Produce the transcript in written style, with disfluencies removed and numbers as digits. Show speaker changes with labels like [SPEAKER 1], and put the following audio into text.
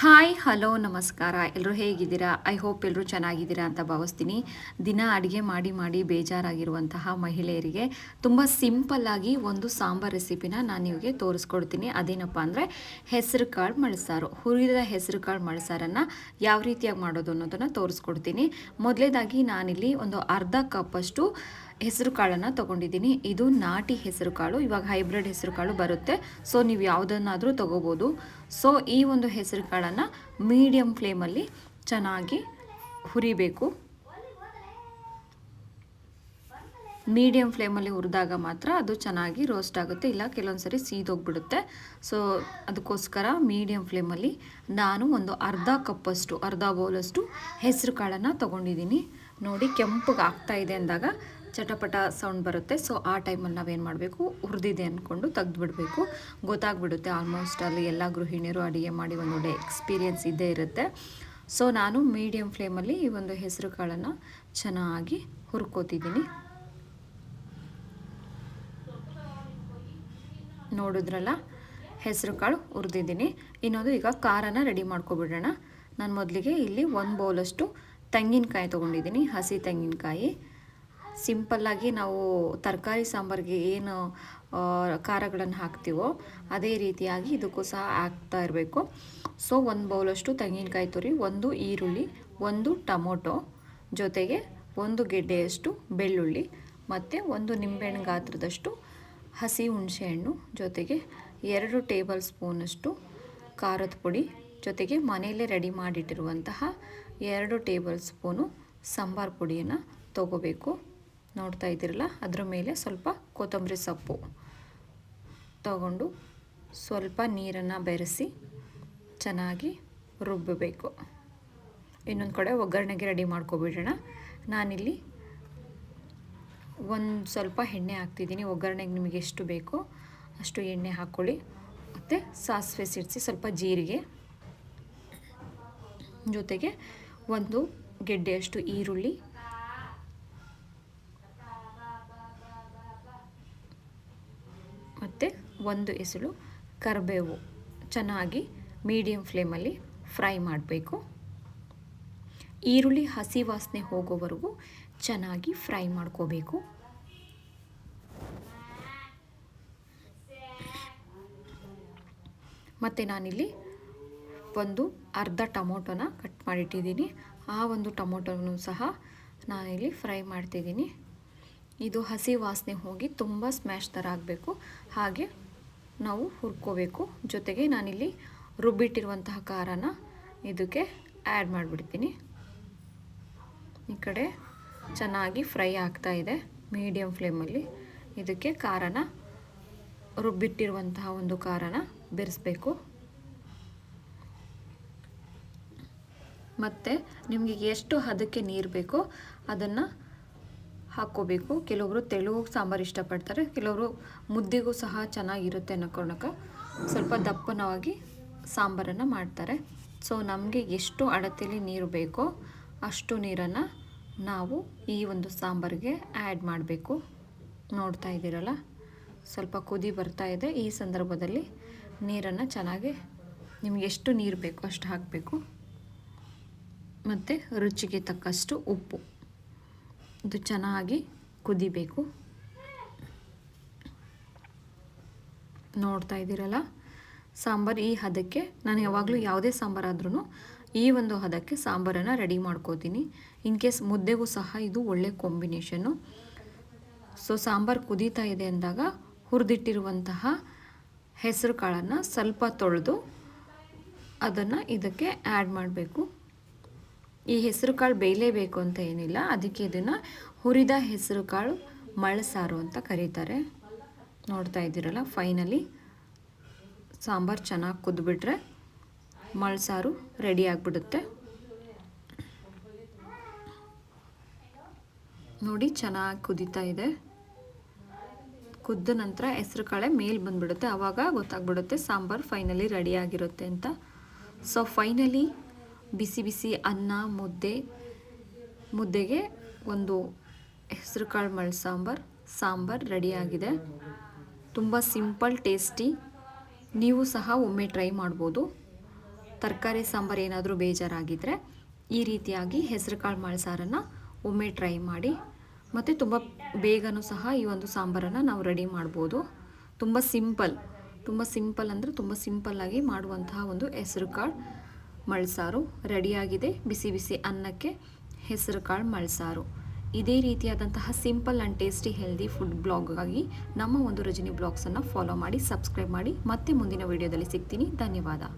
[SPEAKER 1] Hi hello ನಮಸ್ಕಾರ. ಎಲ್ಲರೂ ಹೇಗಿದ್ದೀರಾ? ಐ ಹೋಪ್ ಎಲ್ಲರೂ ಚೆನ್ನಾಗಿದ್ದೀರಾ ಅಂತ ಭಾವಿಸ್ತೀನಿ. ದಿನ ಅಡುಗೆ ಮಾಡಿ ಮಾಡಿ ಬೇಜಾರಾಗಿರುವಂತಹ ಮಹಿಳೆಯರಿಗೆ ತುಂಬ ಸಿಂಪಲ್ಲಾಗಿ ಒಂದು ಸಾಂಬಾರ್ ರೆಸಿಪಿನ ನಾನು ನಿಮಗೆ ತೋರಿಸ್ಕೊಡ್ತೀನಿ. ಅದೇನಪ್ಪ ಅಂದರೆ ಹೆಸರು ಕಾಳು ಮಳಸಾರು. ಹುರಿದ ಹೆಸರು ಕಾಳು ಮಳಸಾರನ್ನು ಯಾವ ರೀತಿಯಾಗಿ ಮಾಡೋದು ಅನ್ನೋದನ್ನು ತೋರಿಸ್ಕೊಡ್ತೀನಿ. ಮೊದಲೇದಾಗಿ ನಾನಿಲ್ಲಿ ಒಂದು ಅರ್ಧ ಕಪ್ಪಷ್ಟು ಹೆಸರು ಕಾಳನ್ನು ತೊಗೊಂಡಿದ್ದೀನಿ. ಇದು ನಾಟಿ ಹೆಸರು ಕಾಳು. ಇವಾಗ ಹೈಬ್ರಿಡ್ ಹೆಸರು ಕಾಳು ಬರುತ್ತೆ, ಸೊ ನೀವು ಯಾವುದನ್ನಾದರೂ ತೊಗೋಬೋದು. ಸೊ ಈ ಒಂದು ಹೆಸರು ಕಾಳನ್ನು ಮೀಡಿಯಮ್ ಫ್ಲೇಮಲ್ಲಿ ಚೆನ್ನಾಗಿ ಹುರಿಬೇಕು. ಮೀಡಿಯಮ್ ಫ್ಲೇಮಲ್ಲಿ ಹುರಿದಾಗ ಮಾತ್ರ ಅದು ಚೆನ್ನಾಗಿ ರೋಸ್ಟ್ ಆಗುತ್ತೆ, ಇಲ್ಲ ಕೆಲವೊಂದು ಸರಿ ಸೀದೋಗ್ಬಿಡುತ್ತೆ. ಸೊ ಅದಕ್ಕೋಸ್ಕರ ಮೀಡಿಯಮ್ ಫ್ಲೇಮಲ್ಲಿ ನಾನು ಒಂದು ಅರ್ಧ ಬೌಲಷ್ಟು ಹೆಸರು ಕಾಳನ್ನು ತೊಗೊಂಡಿದ್ದೀನಿ. ನೋಡಿ, ಕೆಂಪಗೆ ಆಗ್ತಾ ಇದೆ ಅಂದಾಗ ಚಟಪಟ ಸೌಂಡ್ ಬರುತ್ತೆ. ಸೊ ಆ ಟೈಮಲ್ಲಿ ನಾವೇನು ಮಾಡಬೇಕು, ಹುರಿದಿದೆ ಅಂದ್ಕೊಂಡು ತೆಗೆದುಬಿಡಬೇಕು. ಗೊತ್ತಾಗ್ಬಿಡುತ್ತೆ. ಆಲ್ಮೋಸ್ಟ್ ಅಲ್ಲಿ ಎಲ್ಲ ಗೃಹಿಣಿಯರು ಅಡುಗೆ ಮಾಡಿ ಒಂದು ಎಕ್ಸ್ಪೀರಿಯೆನ್ಸ್ ಇದ್ದೇ ಇರುತ್ತೆ. ಸೊ ನಾನು ಮೀಡಿಯಮ್ ಫ್ಲೇಮಲ್ಲಿ ಈ ಒಂದು ಹೆಸರು ಕಾಳನ್ನು ಚೆನ್ನಾಗಿ ಹುರ್ಕೋತಿದ್ದೀನಿ. ನೋಡಿದ್ರಲ್ಲ, ಹೆಸರು ಕಾಳು ಹುರಿದಿದ್ದೀನಿ. ಇನ್ನೊಂದು ಈಗ ಖಾರನ ರೆಡಿ ಮಾಡ್ಕೊಬಿಡೋಣ. ನಾನು ಮೊದಲಿಗೆ ಇಲ್ಲಿ 1 ಬೌಲಷ್ಟು ತೆಂಗಿನಕಾಯಿ ತೊಗೊಂಡಿದ್ದೀನಿ, ಹಸಿ ತೆಂಗಿನಕಾಯಿ. ಸಿಂಪಲ್ಲಾಗಿ ನಾವು ತರಕಾರಿ ಸಾಂಬಾರಿಗೆ ಏನು ಖಾರಗಳನ್ನು ಹಾಕ್ತೀವೋ ಅದೇ ರೀತಿಯಾಗಿ ಇದಕ್ಕೂ ಸಹ ಹಾಕ್ತಾ ಇರಬೇಕು. ಸೊ 1 ಬೌಲಷ್ಟು ತೆಂಗಿನಕಾಯಿ ತುರಿ, 1 ಈರುಳ್ಳಿ, 1 ಟೊಮೊಟೊ, ಜೊತೆಗೆ 1 ಗೆಡ್ಡೆಯಷ್ಟು ಬೆಳ್ಳುಳ್ಳಿ ಮತ್ತು 1 ನಿಂಬೆಹಣ್ಣು ಗಾತ್ರದಷ್ಟು ಹಸಿ ಹುಣಸೆಹಣ್ಣು, ಜೊತೆಗೆ 2 ಟೇಬಲ್ ಸ್ಪೂನಷ್ಟು ಖಾರದ ಪುಡಿ, ಜೊತೆಗೆ ಮನೆಯಲ್ಲೇ ರೆಡಿ ಮಾಡಿಟ್ಟಿರುವಂತಹ 2 ಟೇಬಲ್ ಸ್ಪೂನು ಸಾಂಬಾರು ಪುಡಿಯನ್ನು ತೊಗೋಬೇಕು. ನೋಡ್ತಾ ಇದ್ದೀರಲ್ಲ, ಅದರ ಮೇಲೆ ಸ್ವಲ್ಪ ಕೊತ್ತಂಬರಿ ಸೊಪ್ಪು ತಗೊಂಡು ಸ್ವಲ್ಪ ನೀರನ್ನು ಬೆರೆಸಿ ಚೆನ್ನಾಗಿ ರುಬ್ಬಬೇಕು. ಇನ್ನೊಂದು ಕಡೆ ಒಗ್ಗರಣೆಗೆ ರೆಡಿ ಮಾಡ್ಕೊಬಿಡೋಣ. ನಾನಿಲ್ಲಿ ಒಂದು ಸ್ವಲ್ಪ ಎಣ್ಣೆ ಹಾಕ್ತಿದ್ದೀನಿ. ಒಗ್ಗರಣೆಗೆ ನಿಮಗೆ ಎಷ್ಟು ಬೇಕೋ ಅಷ್ಟು ಎಣ್ಣೆ ಹಾಕ್ಕೊಳ್ಳಿ. ಮತ್ತು ಸಾಸಿವೆ ಸಿಡಿಸಿ ಸ್ವಲ್ಪ ಜೀರಿಗೆ, ಜೊತೆಗೆ 1 ಗೆಡ್ಡೆಯಷ್ಟು ಈರುಳ್ಳಿ, ಮತ್ತು 1 ಎಸಳು ಕರಿಬೇವು ಚೆನ್ನಾಗಿ ಮೀಡಿಯಮ್ ಫ್ಲೇಮಲ್ಲಿ ಫ್ರೈ ಮಾಡಬೇಕು. ಈರುಳ್ಳಿ ಹಸಿ ವಾಸನೆ ಹೋಗೋವರೆಗೂ ಚೆನ್ನಾಗಿ ಫ್ರೈ ಮಾಡ್ಕೋಬೇಕು. ಮತ್ತು ನಾನಿಲ್ಲಿ ಒಂದು ಅರ್ಧ ಟೊಮೊಟೊನ ಕಟ್ ಮಾಡಿಟ್ಟಿದ್ದೀನಿ. ಆ ಒಂದು ಟೊಮೊಟೊನೂ ಸಹ ನಾನಿಲ್ಲಿ ಫ್ರೈ ಮಾಡ್ತಿದ್ದೀನಿ. ಇದು ಹಸಿ ವಾಸನೆ ಹೋಗಿ ತುಂಬ ಸ್ಮ್ಯಾಶ್ ಥರ ಆಗಬೇಕು, ಹಾಗೆ ನಾವು ಹುರ್ಕೋಬೇಕು. ಜೊತೆಗೆ ನಾನಿಲ್ಲಿ ರುಬ್ಬಿಟ್ಟಿರುವಂತಹ ಖಾರನ ಇದಕ್ಕೆ ಆ್ಯಡ್ ಮಾಡಿಬಿಡ್ತೀನಿ. ಈ ಕಡೆ ಚೆನ್ನಾಗಿ ಫ್ರೈ ಆಗ್ತಾ ಇದೆ ಮೀಡಿಯಮ್ ಫ್ಲೇಮಲ್ಲಿ. ಇದಕ್ಕೆ ಖಾರನ, ರುಬ್ಬಿಟ್ಟಿರುವಂತಹ ಒಂದು ಖಾರನ ಬೆರೆಸಬೇಕು. ಮತ್ತು ನಿಮಗೆ ಎಷ್ಟು ಹದಕ್ಕೆ ನೀರು ಬೇಕೋ ಅದನ್ನು ಹಾಕ್ಕೋಬೇಕು. ಕೆಲವೊಬ್ಬರು ತೆಳು ಸಾಂಬಾರು ಇಷ್ಟಪಡ್ತಾರೆ, ಕೆಲವರು ಮುದ್ದೆಗೂ ಸಹ ಚೆನ್ನಾಗಿರುತ್ತೆ ಅನ್ನೋ ಕಾರಣಕ್ಕೆ ಸ್ವಲ್ಪ ದಪ್ಪನವಾಗಿ ಸಾಂಬಾರನ್ನು ಮಾಡ್ತಾರೆ. ಸೊ ನಮಗೆ ಎಷ್ಟು ಅಳತೆಯಲ್ಲಿ ನೀರು ಬೇಕೋ ಅಷ್ಟು ನೀರನ್ನು ನಾವು ಈ ಒಂದು ಸಾಂಬಾರಿಗೆ ಆ್ಯಡ್ ಮಾಡಬೇಕು. ನೋಡ್ತಾ ಇದ್ದೀರಲ್ಲ, ಸ್ವಲ್ಪ ಕುದಿ ಬರ್ತಾ ಇದೆ. ಈ ಸಂದರ್ಭದಲ್ಲಿ ನೀರನ್ನು ಚೆನ್ನಾಗಿ, ನಿಮ್ಗೆ ಎಷ್ಟು ನೀರು ಬೇಕೋ ಅಷ್ಟು ಹಾಕಬೇಕು. ಮತ್ತು ರುಚಿಗೆ ತಕ್ಕಷ್ಟು ಉಪ್ಪು. ಇದು ಚೆನ್ನಾಗಿ ಕುದಿಬೇಕು. ನೋಡ್ತಾ ಇದ್ದೀರಲ್ಲ, ಸಾಂಬಾರು ಈ ಹದಕ್ಕೆ, ನಾನು ಯಾವಾಗಲೂ ಯಾವುದೇ ಸಾಂಬಾರಾದ್ರೂ ಈ ಒಂದು ಹದಕ್ಕೆ ಸಾಂಬಾರನ್ನು ರೆಡಿ ಮಾಡ್ಕೋತೀನಿ. ಇನ್ ಕೇಸ್ ಮುದ್ದೆಗೂ ಸಹ ಇದು ಒಳ್ಳೆ ಕಾಂಬಿನೇಷನ್ನು. ಸೊ ಸಾಂಬಾರು ಕುದೀತಾ ಇದೆ ಅಂದಾಗ ಹುರಿದಿಟ್ಟಿರುವಂತಹ ಹೆಸರು ಕಾಳನ್ನು ಸ್ವಲ್ಪ ತೊಳೆದು ಅದನ್ನು ಇದಕ್ಕೆ ಆ್ಯಡ್ ಮಾಡಬೇಕು. ಈ ಹೆಸರು ಕಾಳು ಬೇಯಲೇಬೇಕು ಅಂತ ಏನಿಲ್ಲ, ಅದಕ್ಕೆ ಇದನ್ನು ಹುರಿದ ಹೆಸರು ಕಾಳು ಮಳಸಾರು ಅಂತ ಕರೀತಾರೆ. ನೋಡ್ತಾ ಇದ್ದೀರಲ್ಲ, ಫೈನಲಿ ಸಾಂಬಾರು ಚೆನ್ನಾಗಿ ಕುದ್ಬಿಟ್ರೆ ಮಳಸಾರು ರೆಡಿ ಆಗಿಬಿಡುತ್ತೆ. ನೋಡಿ, ಚೆನ್ನಾಗಿ ಕುದೀತಾ ಇದೆ. ಕುದ್ದ ನಂತರ ಹೆಸರು ಕಾಳೆ ಮೇಲೆ ಬಂದುಬಿಡುತ್ತೆ. ಆವಾಗ ಗೊತ್ತಾಗ್ಬಿಡುತ್ತೆ ಸಾಂಬಾರು ಫೈನಲಿ ರೆಡಿಯಾಗಿರುತ್ತೆ ಅಂತ. ಸೊ ಫೈನಲಿ ಬಿಸಿ ಬಿಸಿ ಅನ್ನ, ಮುದ್ದೆಗೆ ಒಂದು ಹೆಸರು ಕಾಳು ಸಾಂಬಾರು ರೆಡಿಯಾಗಿದೆ. ತುಂಬ ಸಿಂಪಲ್, ಟೇಸ್ಟಿ. ನೀವು ಸಹ ಒಮ್ಮೆ ಟ್ರೈ ಮಾಡ್ಬೋದು. ತರಕಾರಿ ಸಾಂಬಾರು ಏನಾದರೂ ಬೇಜಾರಾಗಿದ್ದರೆ ಈ ರೀತಿಯಾಗಿ ಹೆಸರು ಕಾಳು ಮಾಳ್ಸಾರನ್ನು ಒಮ್ಮೆ ಟ್ರೈ ಮಾಡಿ. ಮತ್ತು ತುಂಬ ಬೇಗನೂ ಸಹ ಈ ಒಂದು ಸಾಂಬಾರನ್ನು ನಾವು ರೆಡಿ ಮಾಡ್ಬೋದು. ತುಂಬ ಸಿಂಪಲ್ ಅಂದರೆ ತುಂಬ ಸಿಂಪಲ್ಲಾಗಿ ಮಾಡುವಂತಹ ಒಂದು ಹೆಸರು ಕಾಳು ಮಳ್ಸಾರು ರೆಡಿಯಾಗಿದೆ. ಬಿಸಿ ಬಿಸಿ ಅನ್ನಕ್ಕೆ ಹೆಸರು ಕಾಳು ಮಳ್ಸಾರು. ಇದೇ ರೀತಿಯಾದಂತಹ simple and tasty healthy food ಬ್ಲಾಗಾಗಿ ನಮ್ಮ ಒಂದು ರಜನಿ ಬ್ಲಾಗ್ಸನ್ನು ಫಾಲೋ ಮಾಡಿ, ಸಬ್ಸ್ಕ್ರೈಬ್ ಮಾಡಿ. ಮತ್ತೆ ಮುಂದಿನ ವಿಡಿಯೋದಲ್ಲಿ ಸಿಗ್ತೀನಿ. ಧನ್ಯವಾದ.